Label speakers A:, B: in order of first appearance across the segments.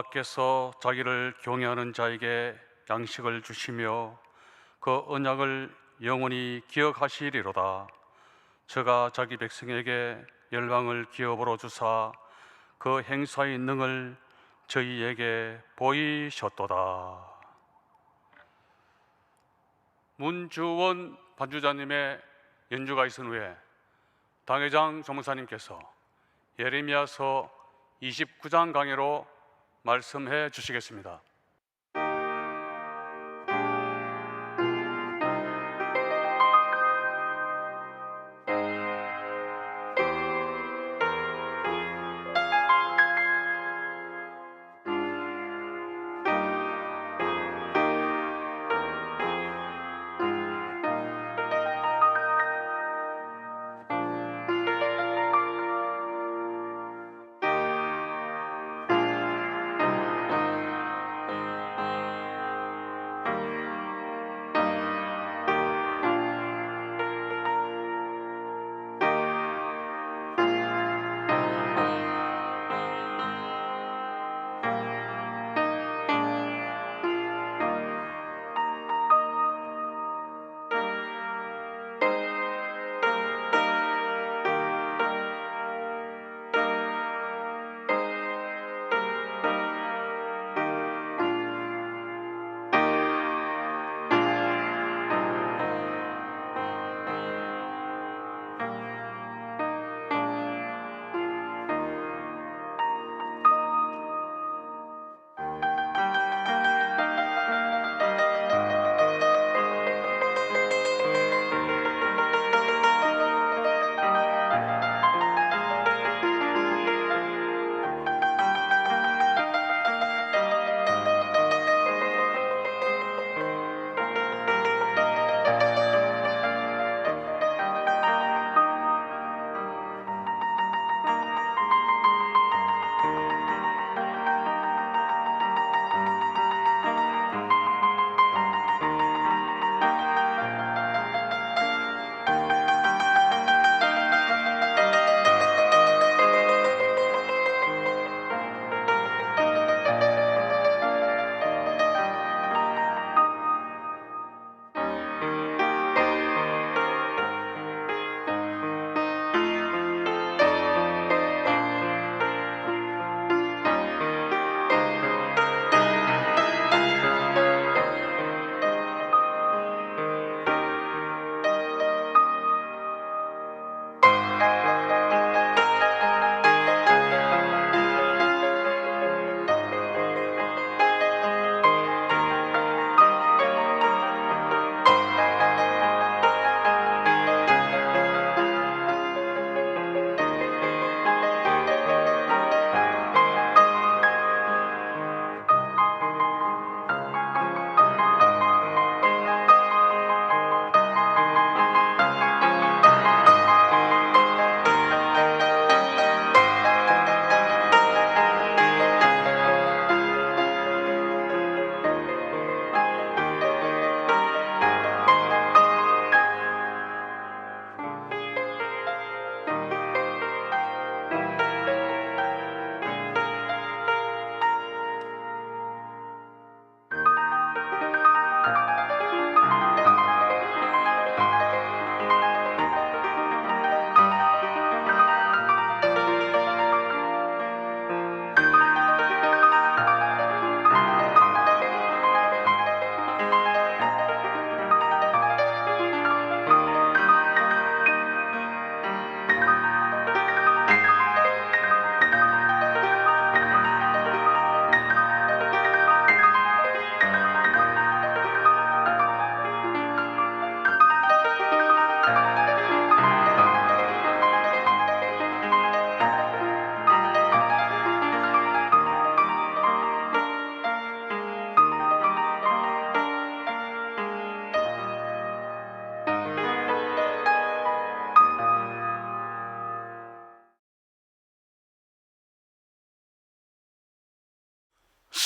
A: 여호와께서 자기를 경외하는 자에게 양식을 주시며 그 언약을 영원히 기억하시리로다. 저가 자기 백성에게 열방을 기업으로 주사 그 행사의 능을 저희에게 보이셨도다. 문주원 반주자님의 연주가 있은 후에 당회장 조무사님께서 예레미야서 29장 강해로 말씀해 주시겠습니다.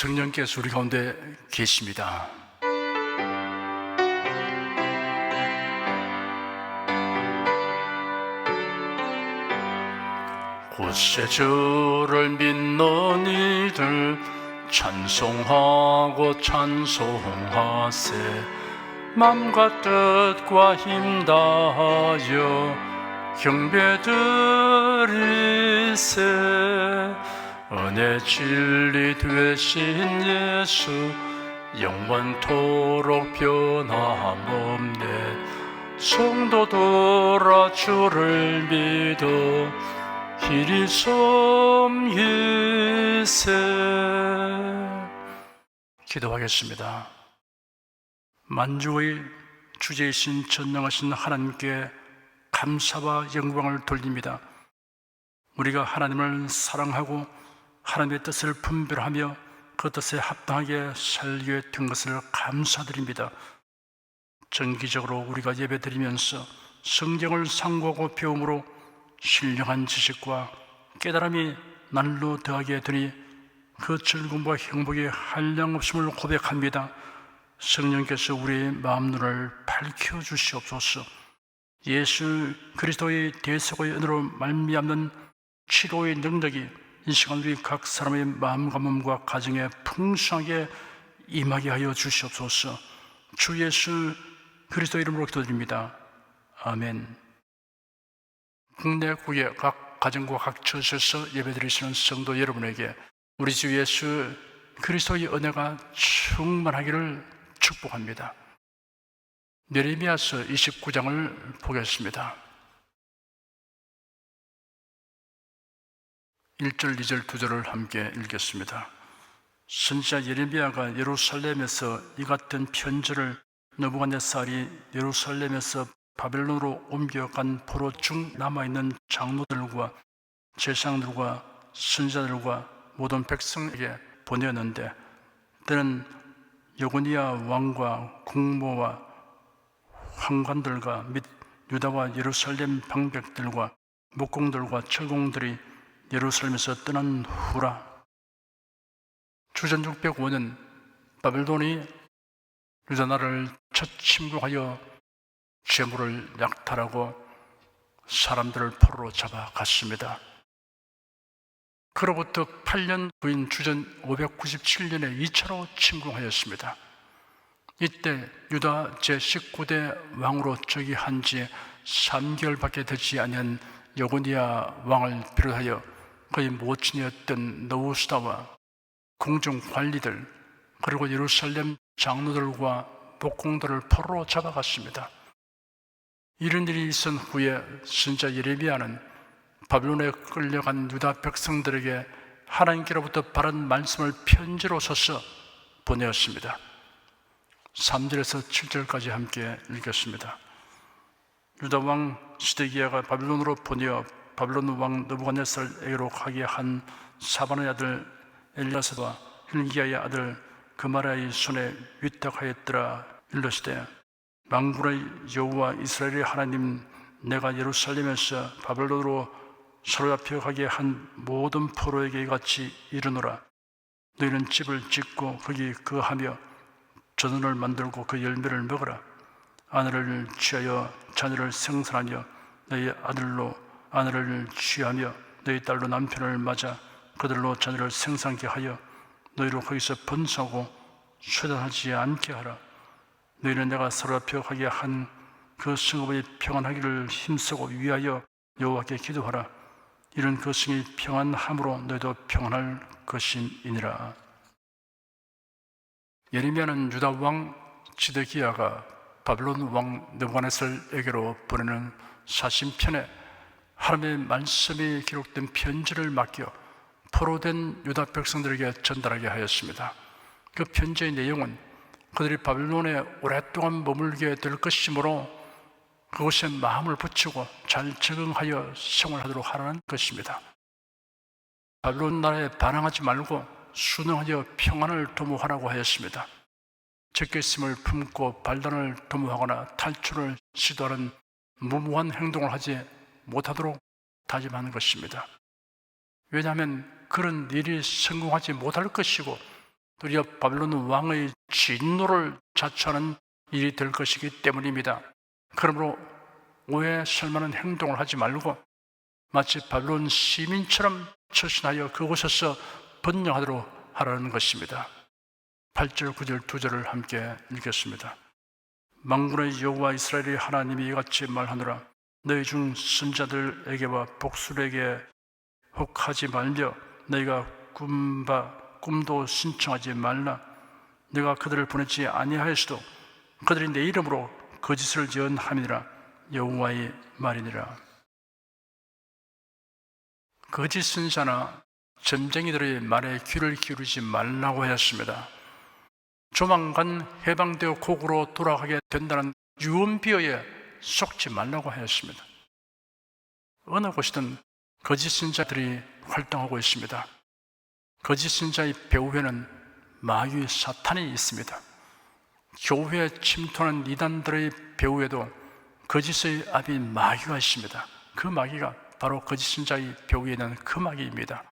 B: 성령께서 우리 가운데 계십니다. 곧새 주를 믿는 이들 찬송하고 찬송하세. 맘과 뜻과 힘 다하여 경배드리세. 은혜 진리 되신 예수 영원토록 변함없네. 성도들아 주를 믿어 길이 섬기세. 기도하겠습니다. 만주의 주제이신 전능하신 하나님께 감사와 영광을 돌립니다. 우리가 하나님을 사랑하고 하나님의 뜻을 분별하며 그 뜻에 합당하게 살게 된 것을 감사드립니다. 정기적으로 우리가 예배드리면서 성경을 상고하고 배움으로 신령한 지식과 깨달음이 날로 더하게 되니 그 즐거움과 행복이 한량없음을 고백합니다. 성령께서 우리의 마음 눈을 밝혀주시옵소서. 예수 그리스도의 대속의 은혜로 말미암는 치료의 능력이 이 시간 우리 각 사람의 마음과 몸과 가정에 풍성하게 임하게 하여 주시옵소서. 주 예수 그리스도 이름으로 기도드립니다. 아멘. 국내국의 각 가정과 각 처소에서 예배드리시는 성도 여러분에게 우리 주 예수 그리스도의 은혜가 충만하기를 축복합니다. 예레미야서 29장을 보겠습니다. 1절, 2절, 2절을 함께 읽겠습니다. 선지자 예레미야가 예루살렘에서 이 같은 편지를 느부갓네살이 예루살렘에서 바벨론으로 옮겨간 포로 중 남아있는 장로들과 제사장들과 선지자들과 모든 백성에게 보내었는데, 때는 여고니아 왕과 국모와 황관들과 및 유다와 예루살렘 방백들과 목공들과 철공들이 예루살렘에서 떠난 후라. 주전 605년 바벨론이 유다나라를 첫 침공하여 재물을 약탈하고 사람들을 포로로 잡아갔습니다. 그로부터 8년 후인 주전 597년에 2차로 침공하였습니다. 이때 유다 제19대 왕으로 즉위한 지 3개월밖에 되지 아니한 여고니아 왕을 비롯하여 그의 모친이었던 너우스다와 궁중 관리들 그리고 예루살렘 장로들과 목공들을 포로로 잡아갔습니다. 이런 일이 있은 후에 선지자 예레미야는 바벨론에 끌려간 유다 백성들에게 하나님께로부터 바른 말씀을 편지로 써서 보내었습니다. 3절에서 7절까지 함께 읽겠습니다. 유다 왕 시드기야가 바벨론으로 보내어 바벨론 왕 느부갓네살에게로 가게 한 사반의 아들 엘야사와 hil기야의 아들 그마라의 손에 위탁하였더라. 일러시되 만군의 여호와 이스라엘의 하나님, 내가 예루살렘에서 바벨론으로 사로잡혀 가게 한 모든 포로에게 이같이 이르노라. 너희는 집을 짓고 거기 거하며 전원을 만들고 그 열매를 먹으라. 아내를 취하여 자녀를 생산하며 너희 아들로 아내를 취하며 너희 딸로 남편을 맞아 그들로 자녀를 생산케 하여 너희로 거기서 번성하고 쇠단하지 않게 하라. 너희는 내가 사로잡혀 가게 한 그 성읍이 평안하기를 힘쓰고 위하여 여호와께 기도하라. 이런 그 성이 평안함으로 너희도 평안할 것이니라. 예레미야는 유다 왕 시드기야가 바벨론 왕 느부갓네살에게로 보내는 사신편에 하나님의 말씀이 기록된 편지를 맡겨 포로된 유다 백성들에게 전달하게 하였습니다. 그 편지의 내용은 그들이 바벨론에 오랫동안 머물게 될 것이므로 그것에 마음을 붙이고 잘 적응하여 생활하도록 하라는 것입니다. 바벨론 나라에 반항하지 말고 순응하여 평안을 도모하라고 하였습니다. 적개심을 품고 반란을 도모하거나 탈출을 시도하는 무모한 행동을 하지 못하도록 다짐하는 것입니다. 왜냐하면 그런 일이 성공하지 못할 것이고 도리어 바벨론 왕의 진노를 자초하는 일이 될 것이기 때문입니다. 그러므로 오해 설만한 행동을 하지 말고 마치 바벨론 시민처럼 처신하여 그곳에서 번영하도록 하라는 것입니다. 8절, 9절 두 절을 함께 읽겠습니다. 만군의 여호와 이스라엘의 하나님이 이같이 말하노라. 너희 중 선자들에게와 복술에게 혹하지 말며 너희가 꿈도 신청하지 말라. 내가 그들을 보내지 아니하였어도 그들이 내 이름으로 거짓을 전함이니라. 여호와의 말이니라. 거짓 선자나 점쟁이들의 말에 귀를 기울이지 말라고 하였습니다. 조만간 해방되어 고국으로 돌아가게 된다는 유언비어에 속지 말라고 하였습니다. 어느 곳이든 거짓 선자들이 활동하고 있습니다. 거짓 선자의 배후에는 마귀 사탄이 있습니다. 교회에 침투하는 이단들의 배후에도 거짓의 아비인 마귀가 있습니다. 그 마귀가 바로 거짓 선자의 배후에 있는 그 마귀입니다.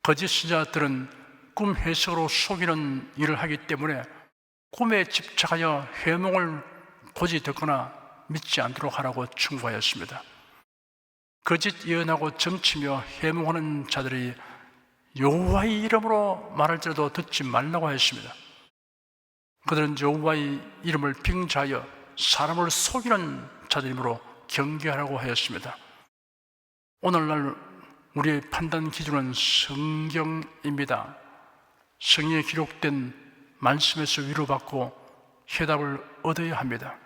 B: 거짓 선자들은 꿈 해석으로 속이는 일을 하기 때문에 꿈에 집착하여 해몽을 고지 듣거나 믿지 않도록 하라고 충고하였습니다. 거짓 예언하고 점치며 해몽하는 자들이 여호와의 이름으로 말할지라도 듣지 말라고 하였습니다. 그들은 여호와의 이름을 빙자하여 사람을 속이는 자들이므로 경계하라고 하였습니다. 오늘날 우리의 판단 기준은 성경입니다. 성경에 기록된 말씀에서 위로받고 해답을 얻어야 합니다.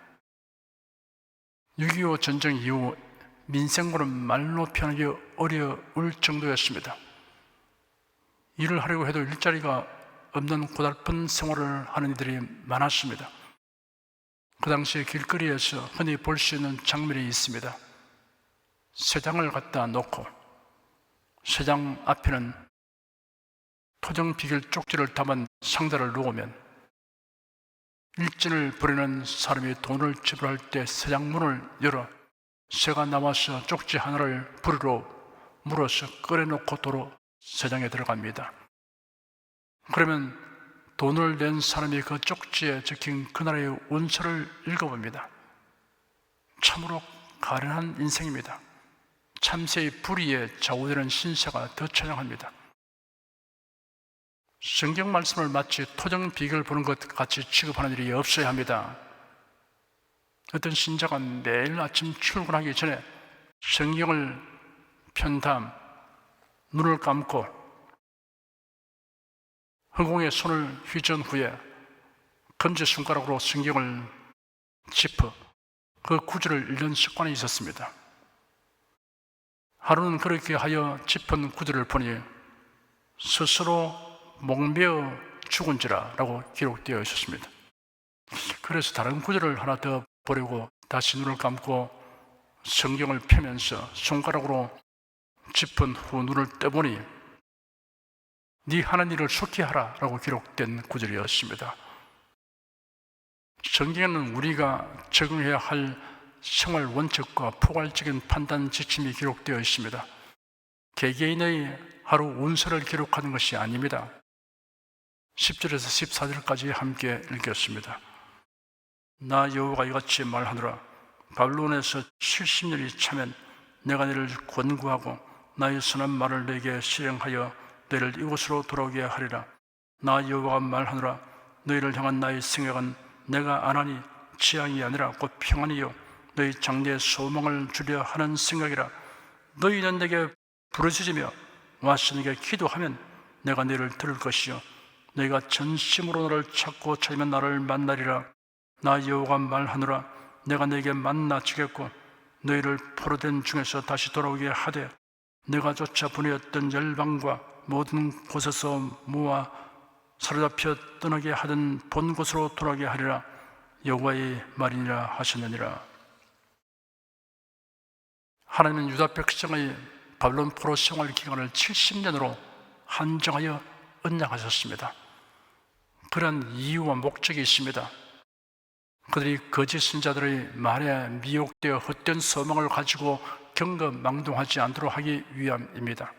B: 6.25 전쟁 이후 민생고는 말로 표현하기 어려울 정도였습니다. 일을 하려고 해도 일자리가 없는 고달픈 생활을 하는 이들이 많았습니다. 그 당시에 길거리에서 흔히 볼 수 있는 장면이 있습니다. 쇠장을 갖다 놓고 쇠장 앞에는 토종 비결 쪽지를 담은 상자를 놓으면 일진을 부리는 사람이 돈을 지불할 때 쇠장 문을 열어 새가 나와서 쪽지 하나를 부리로 물어서 꺼내놓고 도로 쇠장에 들어갑니다. 그러면 돈을 낸 사람이 그 쪽지에 적힌 그날의 원서를 읽어봅니다. 참으로 가련한 인생입니다. 참새의 부리에 좌우되는 신세가 더 처량합니다. 성경 말씀을 마치 토종 비결 보는 것 같이 취급하는 일이 없어야 합니다. 어떤 신자가 매일 아침 출근하기 전에 성경을 편 다음 눈을 감고 허공에 손을 휘전 후에 검지손가락으로 성경을 짚어 그 구절을 읽는 습관이 있었습니다. 하루는 그렇게 하여 짚은 구절을 보니 스스로 목매어 죽은지라 라고 기록되어 있었습니다. 그래서 다른 구절을 하나 더 보려고 다시 눈을 감고 성경을 펴면서 손가락으로 짚은 후 눈을 떠보니 네 하는 일을 속히 하라 라고 기록된 구절이었습니다. 성경에는 우리가 적용해야 할 생활 원칙과 포괄적인 판단 지침이 기록되어 있습니다. 개개인의 하루 운세를 기록하는 것이 아닙니다. 10절에서 14절까지 함께 읽겠습니다. 나 여호와가 이같이 말하노라. 바벨론에서 70년이 차면 내가 너를 권고하고 나의 선한 말을 내게 실행하여 너희를 이곳으로 돌아오게 하리라. 나 여호와가 말하노라. 너희를 향한 나의 생각은 내가 안 하니 지향이 아니라 곧 평안이요 너희 장래의 소망을 주려 하는 생각이라. 너희는 내게 부르짖으며 와서 내게 기도하면 내가 너희를 들을 것이요 너희가 전심으로 나를 찾고 찾으면 나를 만나리라. 나 여호와가 말하노라. 내가 너희에게 만나 주겠고 너희를 포로된 중에서 다시 돌아오게 하되 내가 쫓아 보내었던 열방과 모든 곳에서 모아 사로잡혀 떠나게 하던 본 곳으로 돌아오게 하리라. 여호와의 말이니라 하셨느니라. 하나님은 유다 백성의 바벨론 포로 생활 기간을 70년으로 한정하여 언약하셨습니다. 그런 이유와 목적이 있습니다. 그들이 거짓 선자들의 말에 미혹되어 헛된 소망을 가지고 경거망동하지 않도록 하기 위함입니다.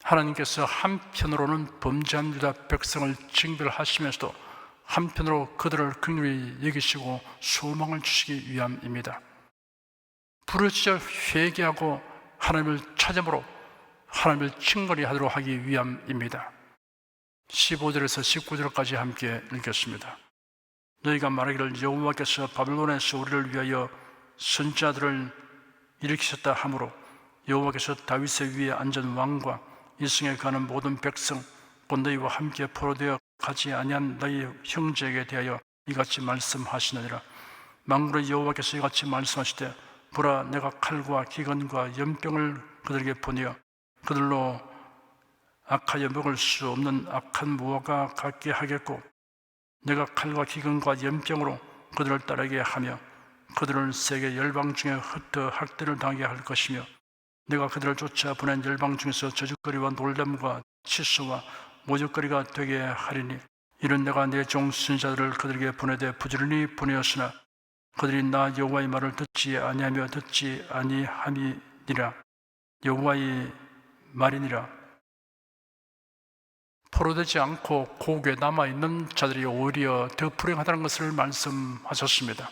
B: 하나님께서 한편으로는 범죄한 유다 백성을 징벌하시면서도 한편으로 그들을 긍휼히 여기시고 소망을 주시기 위함입니다. 부르짖어 회개하고 하나님을 찾음으로 하나님을 친근히 하도록 하기 위함입니다. 15절에서 19절까지 함께 읽겠습니다. 너희가 말하기를 여호와께서 바벨론에서 우리를 위하여 선지자들을 일으키셨다 하므로 여호와께서 다윗의 위에 앉은 왕과 이승에 가는 모든 백성 곧 너희와 함께 포로되어 가지 아니한 너희 형제에게 대하여 이같이 말씀하시느니라. 만군의 여호와께서 이같이 말씀하시되 보라, 내가 칼과 기근과 연병을 그들에게 보내어 그들로 악하여 먹을 수 없는 악한 무화과 같게 하겠고, 내가 칼과 기근과 연병으로 그들을 따르게 하며 그들을 세계 열방 중에 흩어 학대를 당하게 할 것이며, 내가 그들을 쫓아 보낸 열방 중에서 저주거리와 놀람과 치수와 모욕거리가 되게 하리니, 이는 내가 내 종 선지자들을 그들에게 보내되 부지런히 보내었으나 그들이 나 여호와의 말을 듣지 아니하며 듣지 아니함이니라. 여호와의 말이니라. 포로되지 않고 고국에 남아있는 자들이 오히려 더 불행하다는 것을 말씀하셨습니다.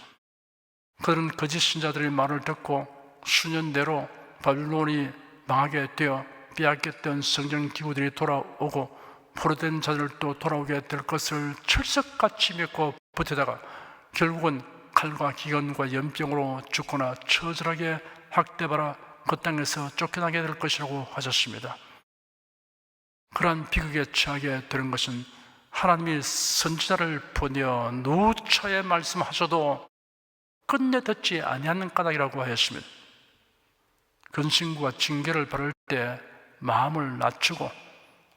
B: 그들은 거짓 신자들의 말을 듣고 수년 내로 바빌론이 망하게 되어 빼앗겼던 성전 기구들이 돌아오고 포로된 자들도 돌아오게 될 것을 철석같이 믿고 버티다가 결국은 칼과 기근과 연병으로 죽거나 처절하게 학대받아 그 땅에서 쫓겨나게 될 것이라고 하셨습니다. 그러한 비극에 처하게 되는 것은 하나님이 선지자를 보내어 누차에 말씀하셔도 끝내 듣지 아니하는 까닭이라고 하였습니다. 근심과 징계를 받을 때 마음을 낮추고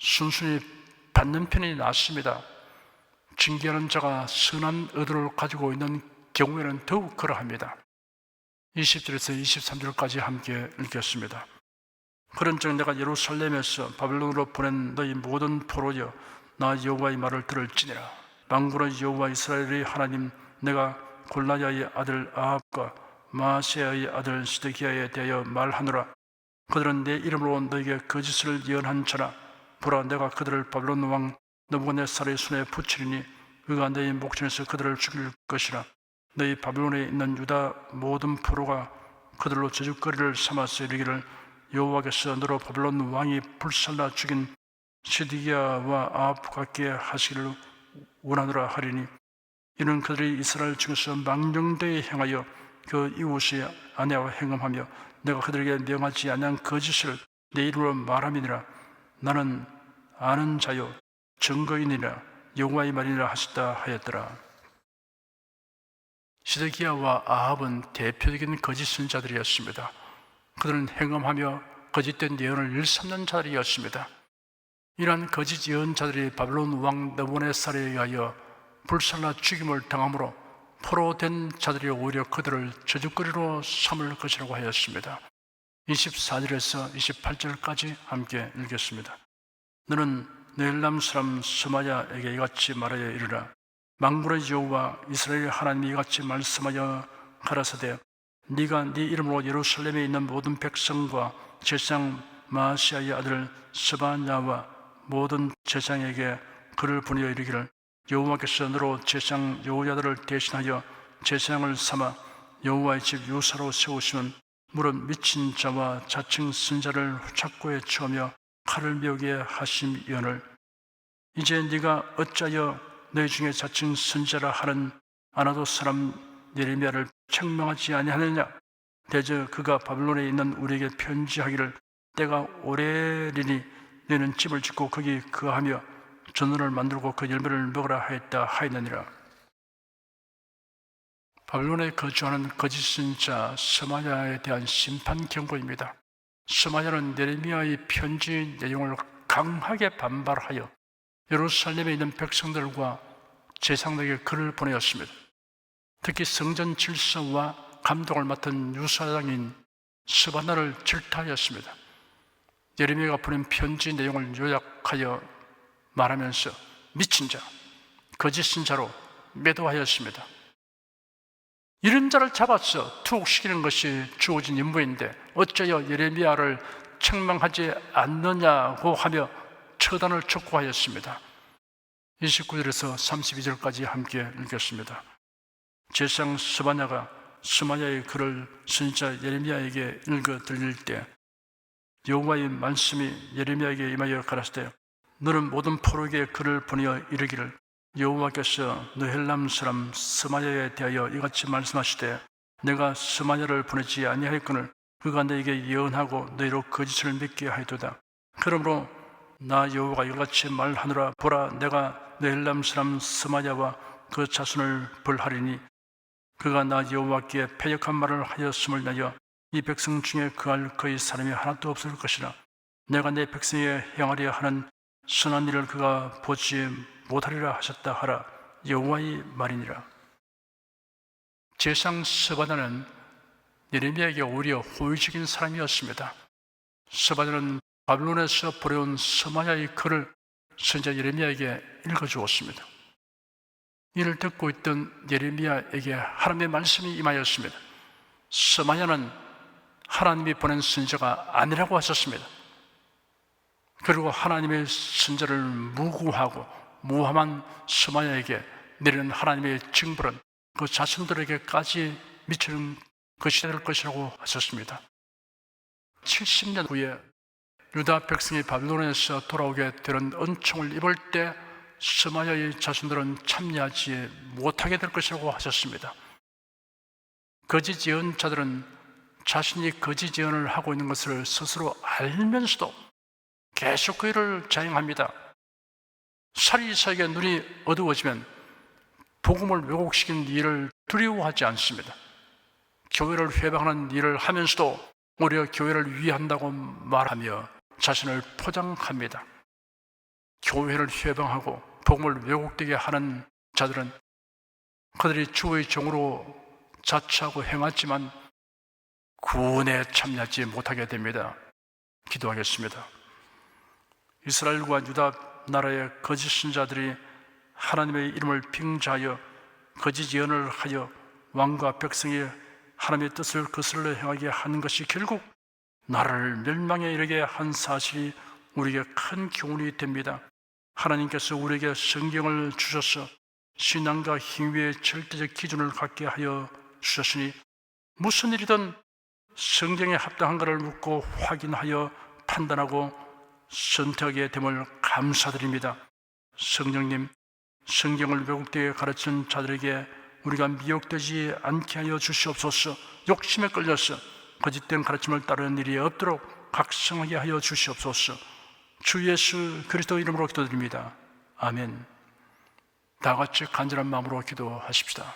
B: 순순히 받는 편이 낫습니다. 징계하는 자가 선한 의도를 가지고 있는 경우에는 더욱 그러합니다. 20절에서 23절까지 함께 읽겠습니다. 그런즉 내가 예루살렘에서 바벨론으로 보낸 너희 모든 포로여, 나 여호와의 말을 들을지니라. 만군의 여호와 이스라엘의 하나님, 내가 골라야의 아들 아합과 마아세야의 아들 시드기야에 대하여 말하노라. 그들은 내 이름으로 너에게 거짓을 예언한 자라. 보라, 내가 그들을 바벨론 왕 느부갓네살의 손에 붙이리니 그가 너희 목전에서 그들을 죽일 것이라. 너희 바벨론에 있는 유다 모든 포로가 그들로 저주거리를 삼아서 이르기를 여호와께서 너로 바벨론 왕이 불살라 죽인 시드기야와 아합 같게 하시기를 원하노라 하리니, 이는 그들이 이스라엘 중에서 망령되이 행하여 그 이웃의 아내와 행음하며 내가 그들에게 명하지 아니한 거짓을 내 이름으로 말함이니라. 나는 아는 자요 증거인이라 여호와의 말이니라 하셨다 하였더라. 시드기야와 아합은 대표적인 거짓 선지자들이었습니다. 그들은 행음하며 거짓된 예언을 일삼는 자들이었습니다. 이러한 거짓 예언자들이 바벨론 왕 느부갓네살에 의하여 불살라 죽임을 당함으로 포로된 자들이 오히려 그들을 저주거리로 삼을 것이라고 하였습니다. 24절에서 28절까지 함께 읽겠습니다. 너는 네헬람 사람 스마야에게 이같이 말하여 이르라. 만군의 여호와 이스라엘 하나님이 이같이 말씀하여 가라사대 네가 네 이름으로 예루살렘에 있는 모든 백성과 제사장 마아시아의 아들 스바냐와 모든 제사장에게 글을 보내어 이르기를 여호와께서 너로 제사장 여호야다를 대신하여 제사장을 삼아 여호와의 집 유사로 세우시는 무릇 미친 자와 자칭 선자를 착고에 채우며 칼을 메우게 하심이오늘 이제 네가 어찌하여 너희 중에 자칭 선자라 하는 아나도 사람 예레미야를 책망하지 아니하느냐? 대저 그가 바벨론에 있는 우리에게 편지하기를 때가 오래리니 너희는 집을 짓고 거기 거하며 전원을 만들고 그 열매를 먹으라 하였다 하였느니라. 바벨론에 거주하는 거짓 선지자 스마야에 대한 심판 경고입니다. 스마야는 예레미야의 편지 내용을 강하게 반발하여 예루살렘에 있는 백성들과 제사장들에게 글을 보내었습니다. 특히 성전 질서와 감독을 맡은 유사장인 스바나를 질타하였습니다. 예레미야가 보낸 편지 내용을 요약하여 말하면서 미친 자, 거짓 선지자로 매도하였습니다. 이런 자를 잡아서 투옥시키는 것이 주어진 임무인데 어쩌여 예레미야를 책망하지 않느냐고 하며 처단을 촉구하였습니다. 29절에서 32절까지 함께 읽겠습니다. 제사장 스바냐가 스마야의 글을 선지자 예레미야에게 읽어 들릴 때 여호와의 말씀이 예레미야에게 임하여 가라사대 너는 모든 포로에게 글을 보내어 이르기를 여호와께서 느헬람 사람 스마야에 대하여 이같이 말씀하시되 내가 스마야를 보내지 아니하였거늘 그가 너에게 예언하고 너희로 거짓을 믿게 하였도다. 그러므로 나 여호와가 이같이 말하노라. 보라, 내가 느헬람 사람 스마야와 그 자손을 벌하리니 그가 나 여호와께 패역한 말을 하였음을 인하여 이 백성 중에 그할 그의 사람이 하나도 없을 것이라. 내가 내 백성에게 행하려 하는 선한 일을 그가 보지 못하리라 하셨다 하라. 여호와의 말이니라. 제상 스바냐는 예레미야에게 오히려 호의적인 사람이었습니다. 스바냐는 바빌론에서 보내온 스마야의 글을 선지자 예레미야에게 읽어주었습니다. 이를 듣고 있던 예레미야에게 하나님의 말씀이 임하였습니다. 스마야는 하나님이 보낸 선지자가 아니라고 하셨습니다. 그리고 하나님의 선지자를 무고하고 모함한 스마야에게 내리는 하나님의 징벌은 그 자손들에게까지 미치는 것이 될 것이라고 하셨습니다. 70년 후에 유다 백성이 바빌론에서 돌아오게 되는 은총을 입을 때 스마야의 자손들은 참여하지 못하게 될 것이라고 하셨습니다. 거짓 예언자들은 자신이 거짓 예언을 하고 있는 것을 스스로 알면서도 계속 그 일을 자행합니다. 사리사에게 눈이 어두워지면 복음을 왜곡시키는 일을 두려워하지 않습니다. 교회를 회방하는 일을 하면서도 오히려 교회를 위한다고 말하며 자신을 포장합니다. 교회를 회방하고 복음을 왜곡되게 하는 자들은 그들이 주의 종으로 자처하고 행하지만 구원에 참여하지 못하게 됩니다. 기도하겠습니다. 이스라엘과 유다 나라의 거짓 선자들이 하나님의 이름을 빙자하여 거짓 예언을 하여 왕과 백성이 하나님의 뜻을 거슬러 행하게 하는 것이 결국 나라를 멸망에 이르게 한 사실이 우리에게 큰 교훈이 됩니다. 하나님께서 우리에게 성경을 주셔서 신앙과 행위의 절대적 기준을 갖게 하여 주셨으니 무슨 일이든 성경에 합당한가를 묻고 확인하여 판단하고 선택하게 됨을 감사드립니다. 성령님, 성경을 왜곡되게 가르치는 자들에게 우리가 미혹되지 않게 하여 주시옵소서. 욕심에 끌려서 거짓된 가르침을 따르는 일이 없도록 각성하게 하여 주시옵소서. 주 예수 그리스도 이름으로 기도드립니다. 아멘. 다 같이 간절한 마음으로 기도하십시다.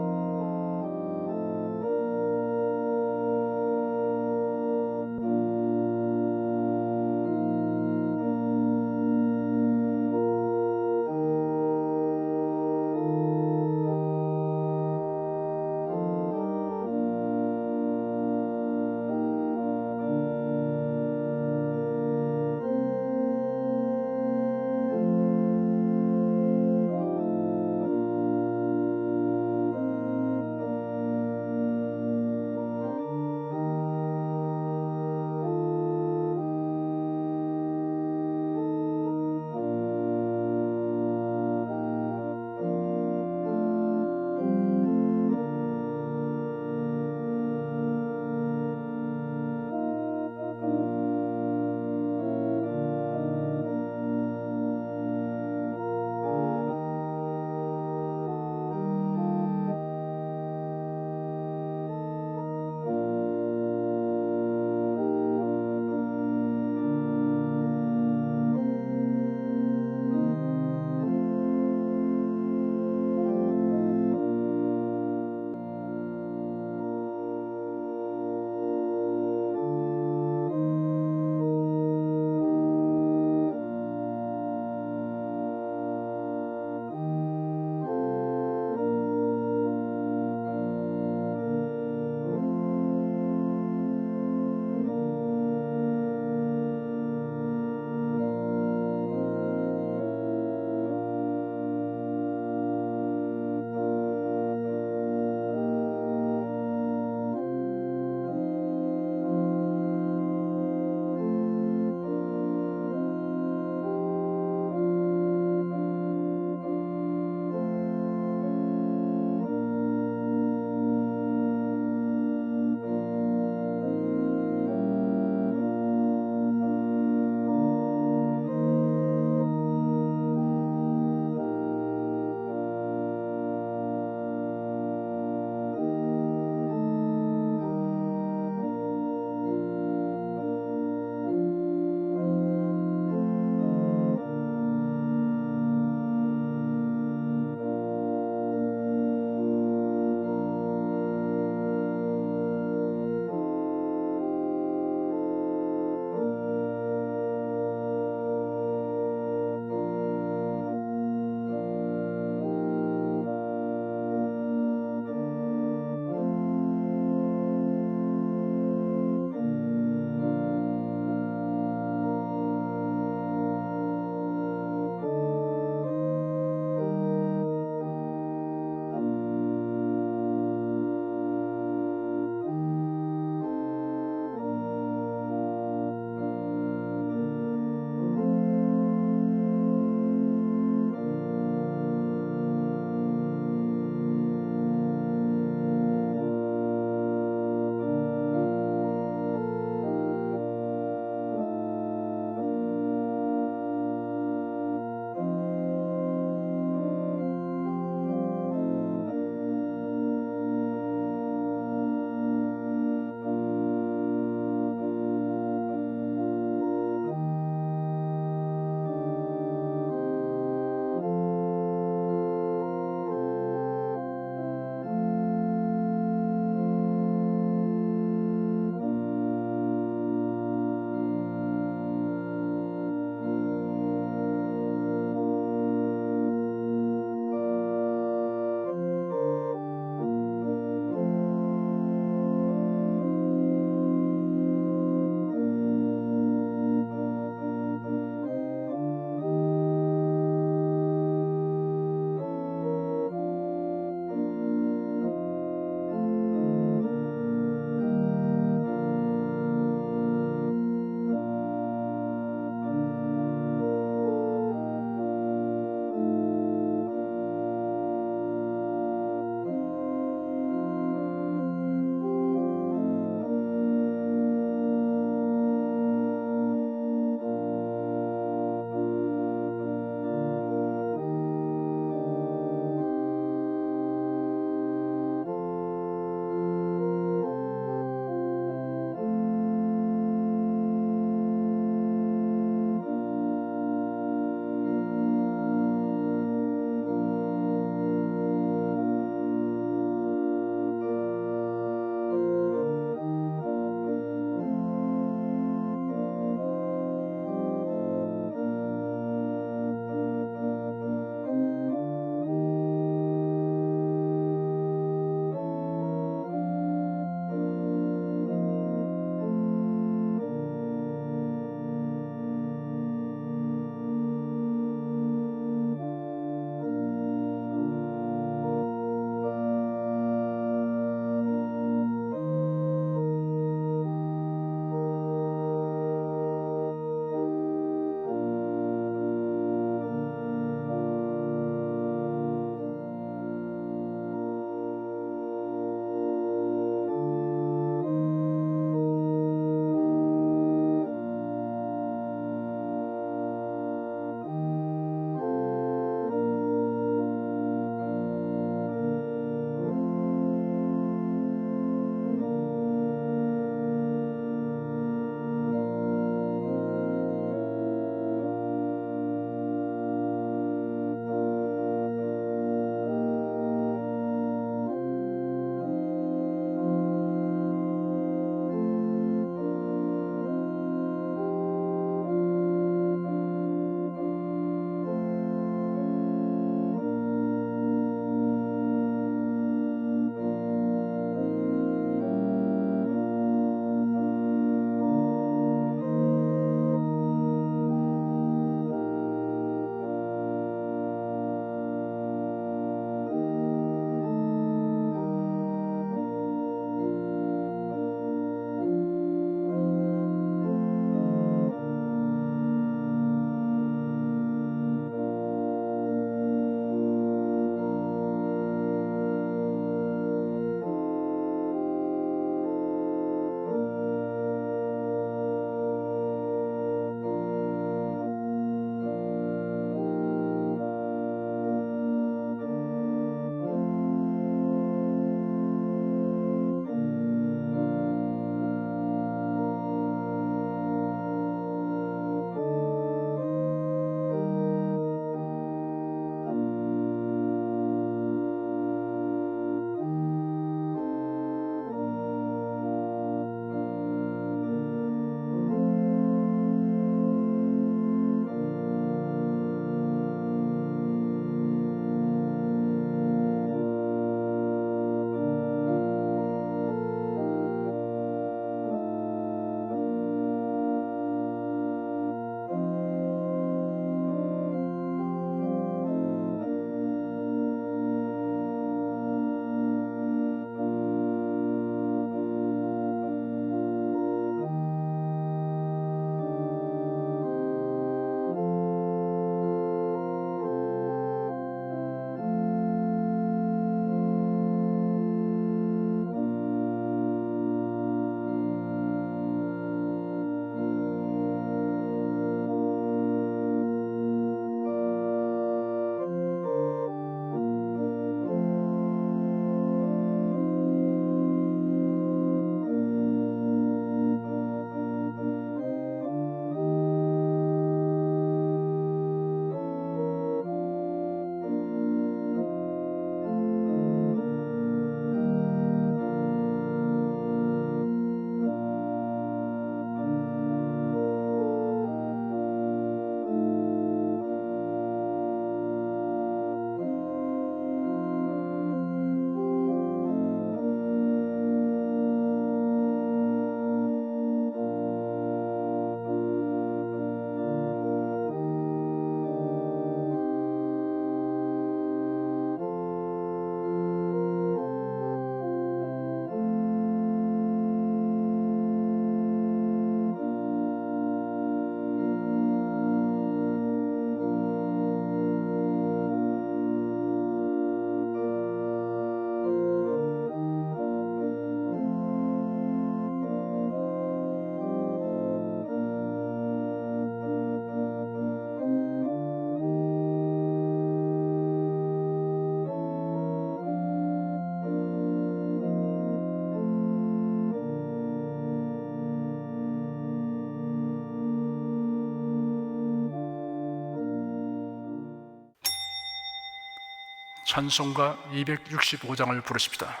B: 찬송가 265장을 부르십시다.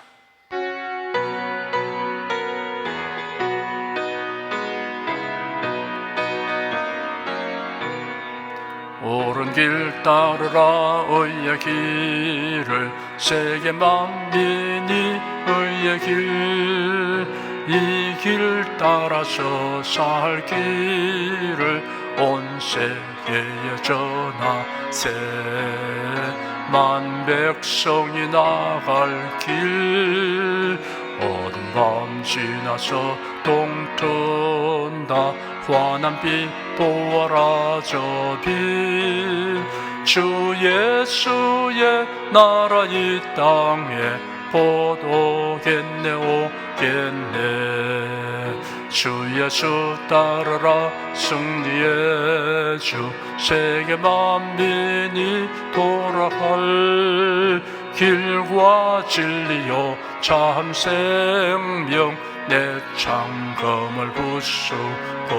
B: 옳은 길 따르라 의의 길을 세계 만민이 의의 길 이 길 따라서 살 길을 온 세계에 전하세 만 백성이 나갈 길 어두운 밤 지나서 동튼다 환한 빛 보아라 저 빛 주 예수의 나라 이 땅에 곧 오겠네 오겠네 주 예수 따르라 승리의 주 세계 만민이 돌아갈 길과 진리요 참 생명 내 창검을 부수고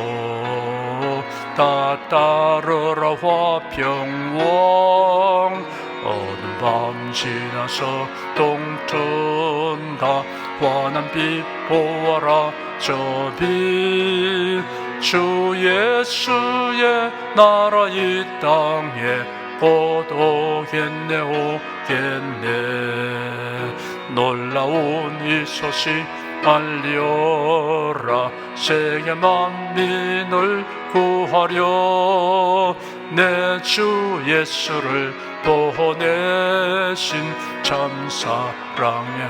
B: 다 따르라 화평왕 어두운 밤 지나서 동튼다 환한 빛 보아라 저 빛 주 예수의 나라 이 땅에 곧 오겠네 오겠네 놀라운 이 소식 알려라 세계 만민을 구하려 내 주 예수를 보내신 참 사랑의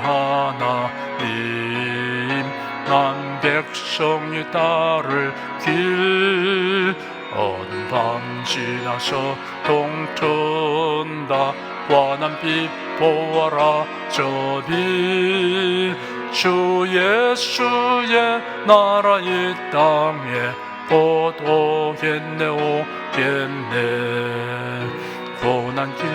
B: 하나님 난 백성이 따를 길 어두운 밤 지나서 동튼다 환한 빛 보아라 저 빛 주 예수의 나라 이 땅에 곧 오겠네 오겠네 고난 길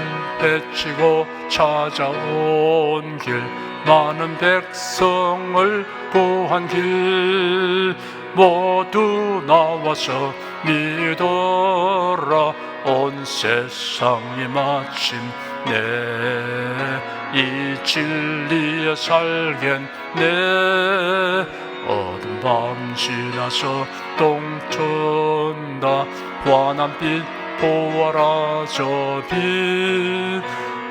B: 헤치고 찾아온 길 많은 백성을 구한 길 모두 나와서 믿어라 온 세상이 마침내 이 진리에 살겠네 어두운 밤 지나서 동튼다 환한 빛 보아라 저 빛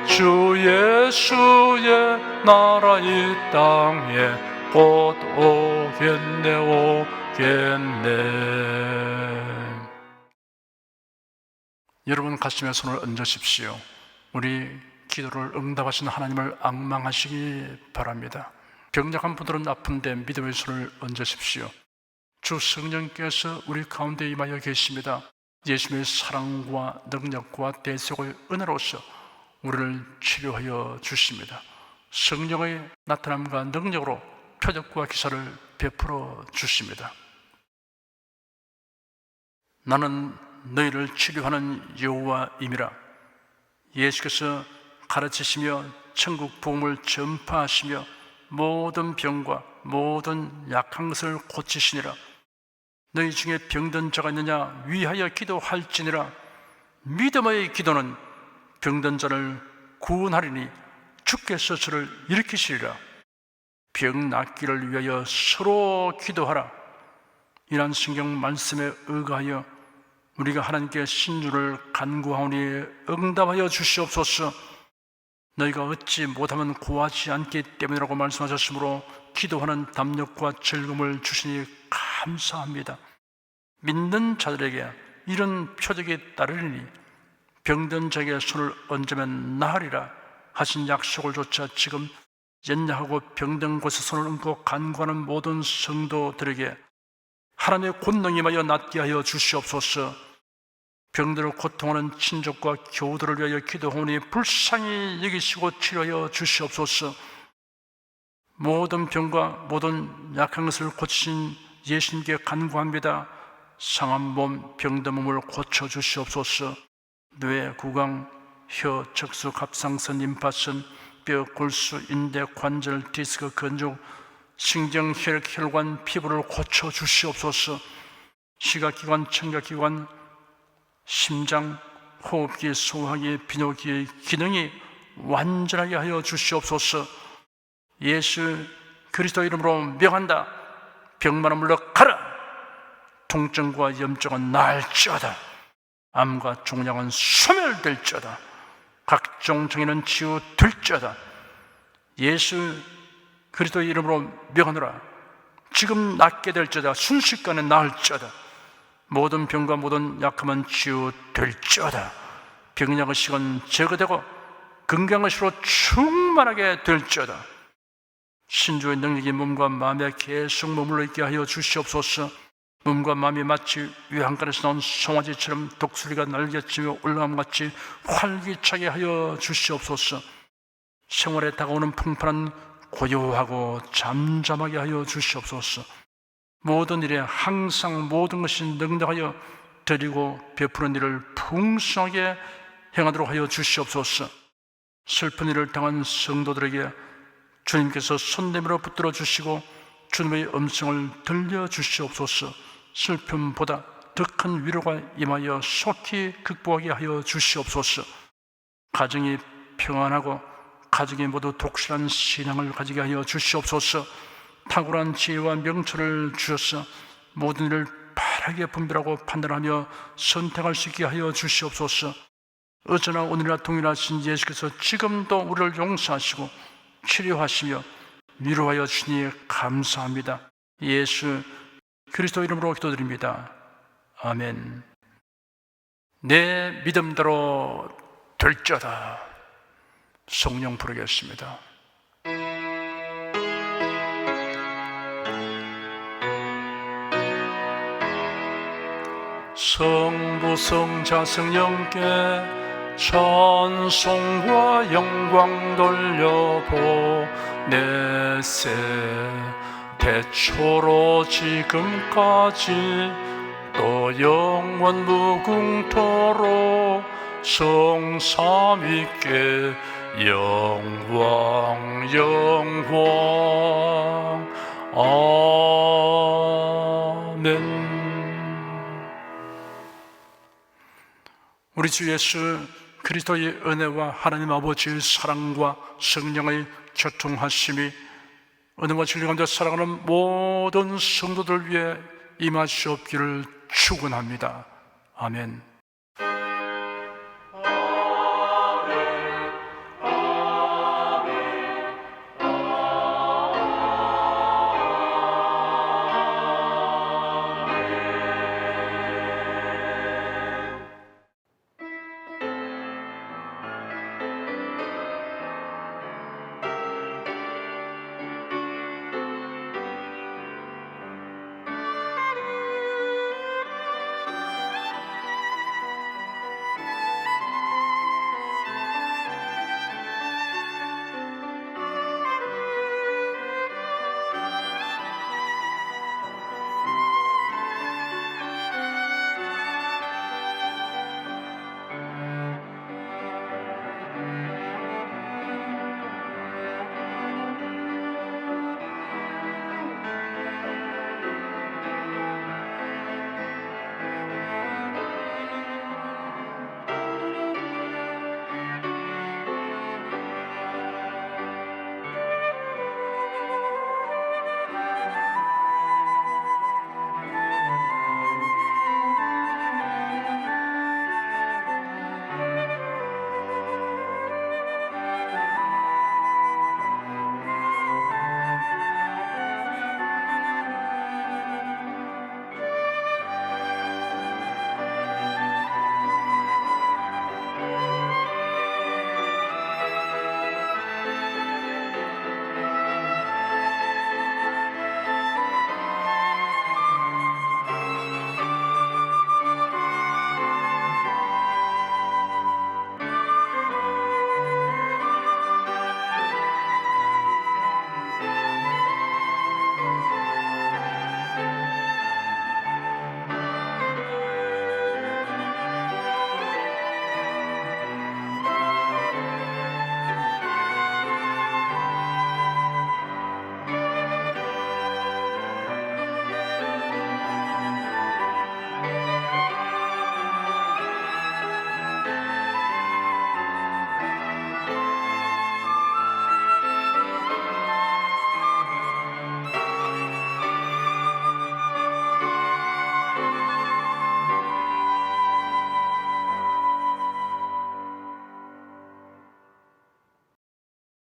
B: 주 예수의 나라 이 땅에 곧 오겠네 오겠네 여러분 가슴에 손을 얹으십시오. 우리 기도를 응답하신 하나님을 앙망하시기 바랍니다. 병약한 분들은 아픈데 믿음의 손을 얹으십시오. 주 성령께서 우리 가운데 임하여 계십니다. 예수님의 사랑과 능력과 대속의 은혜로서 우리를 치료하여 주십니다. 성령의 나타남과 능력으로 표적과 기사를 베풀어 주십니다. 나는 너희를 치료하는 여호와임이라. 예수께서 가르치시며 천국 복음을 전파하시며 모든 병과 모든 약한 것을 고치시니라. 너희 중에 병든 자가 있느냐 위하여 기도할지니라. 믿음의 기도는 병든 자를 구원하리니 주께서 저를 일으키시리라. 병 낫기를 위하여 서로 기도하라. 이러한 성경 말씀에 의거하여 우리가 하나님께 신주를 간구하오니 응답하여 주시옵소서. 너희가 얻지 못하면 구하지 않기 때문이라고 말씀하셨으므로 기도하는 담력과 즐거움을 주시니 감사합니다. 믿는 자들에게 이런 표적이 따르리니 병든 자에게 손을 얹으면 나으리라 하신 약속을 조차 지금 연약하고 병든 곳에 손을 얹고 간구하는 모든 성도들에게 하나님의 권능이 임하여 낫게 하여 주시옵소서. 병들어 고통하는 친족과 교우들을 위하여 기도하오니 불쌍히 여기시고 치료하여 주시옵소서. 모든 병과 모든 약한 것을 고치신 예수님께 간구합니다. 상한 몸, 병든 몸을 고쳐 주시옵소서. 뇌, 구강, 혀, 척수, 갑상선, 임파선, 뼈, 골수, 인대, 관절, 디스크, 근육, 신경, 혈액, 혈관, 피부를 고쳐 주시옵소서. 시각기관, 청각기관, 심장, 호흡기, 소화기, 비뇨기의 기능이 완전하게 하여 주시옵소서. 예수 그리스도 이름으로 명한다. 병만은 물러가라. 통증과 염증은 나을지어다. 암과 종양은 소멸될지어다. 각종 장애는 치유될지어다. 예수 그리스도의 이름으로 명하노라. 지금 낫게 될지어다. 순식간에 나을지어다. 모든 병과 모든 약함은 치유될지어다. 병약 의식은 제거되고 건강 의식으로 충만하게 될지어다. 신주의 능력이 몸과 마음에 계속 머물러 있게 하여 주시옵소서. 몸과 마음이 마치 외양간에서 나온 송아지처럼 독수리가 날개치며 올라감같이 활기차게 하여 주시옵소서. 생활에 다가오는 풍파는 고요하고 잠잠하게 하여 주시옵소서. 모든 일에 항상 모든 것이 능력하여 드리고 베푸는 일을 풍성하게 행하도록 하여 주시옵소서. 슬픈 일을 당한 성도들에게 주님께서 손내밀어 붙들어 주시고 주님의 음성을 들려주시옵소서. 슬픔보다 더 큰 위로가 임하여 속히 극복하게 하여 주시옵소서. 가정이 평안하고 가정이 모두 독실한 신앙을 가지게 하여 주시옵소서. 탁월한 지혜와 명철을 주셔서 모든 일을 바르게 분별하고 판단하며 선택할 수 있게 하여 주시옵소서. 어제나 오늘이나 동일하신 예수께서 지금도 우리를 용서하시고 치료하시며 위로하여 주시니 감사합니다. 예수 그리스도 이름으로 기도드립니다. 아멘. 내 믿음대로 될지어다. 성령 부르겠습니다. 성부 성자 성령께 찬송과 영광 돌려보내세. 태초로 지금까지 또 영원 무궁토록 성삼위께 영광 영광. 아멘. 우리 주 예수 그리스도의 은혜와 하나님 아버지의 사랑과 성령의 교통하심이 은혜와 진리 가운데 살아가는 모든 성도들 위해 임하시옵기를 축원합니다. 아멘.